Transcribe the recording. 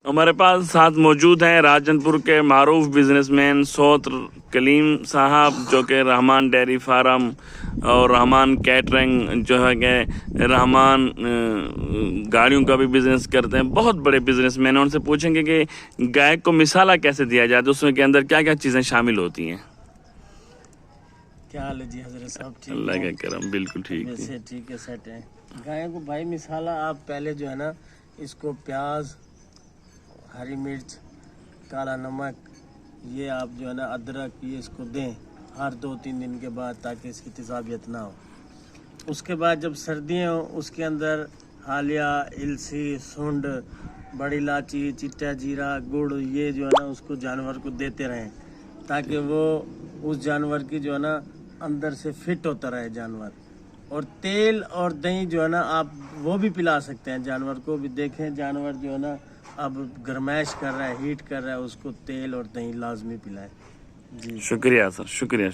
ہمارے پاس ساتھ موجود ہیں راجن پور کے معروف بزنس مین سعود کلیم صاحب، جو کہ رحمان ڈیری فارم اور رحمان کیٹرنگ جو ہے کہ رحمان گاڑیوں کا بھی بزنس کرتے ہیں، بہت بڑے بزنس مین ہیں۔ ان سے پوچھیں گے کہ گائے کو مثالہ کیسے دیا جائے، تو اس میں کے اندر کیا کیا چیزیں شامل ہوتی ہیں۔ کیا حال ہے جی حضرت صاحب؟ ٹھیک اللہ کا کرم، بالکل ٹھیک ہے۔ ویسے ٹھیک ہے، سیٹ ہے۔ گائے کو بھائی مثالہ آپ پہلے جو ہے نا اس کو پیاز، ہری مرچ، کالا نمک، یہ آپ جو ہے نا ادرک، یہ اس کو دیں ہر 2-3 دن کے بعد، تاکہ اس کی تیزابیت نہ ہو۔ اس کے بعد جب سردیاں ہوں اس کے اندر حالیہ، السی، سونڈ، بڑی الائچی، چٹا جیرا، گڑ، یہ جو ہے نا اس کو جانور کو دیتے رہیں، تاکہ وہ اس جانور کی جو ہے نا اندر سے فٹ ہوتا رہے جانور۔ اور تیل اور دہی جو ہے نا آپ وہ بھی پلا سکتے ہیں جانور کو بھی۔ دیکھیں جانور جو ہے نا اب گرمائش کر رہا ہے، ہیٹ کر رہا ہے، اس کو تیل اور دہی لازمی پلائیں۔ جی شکریہ سر، شکریہ۔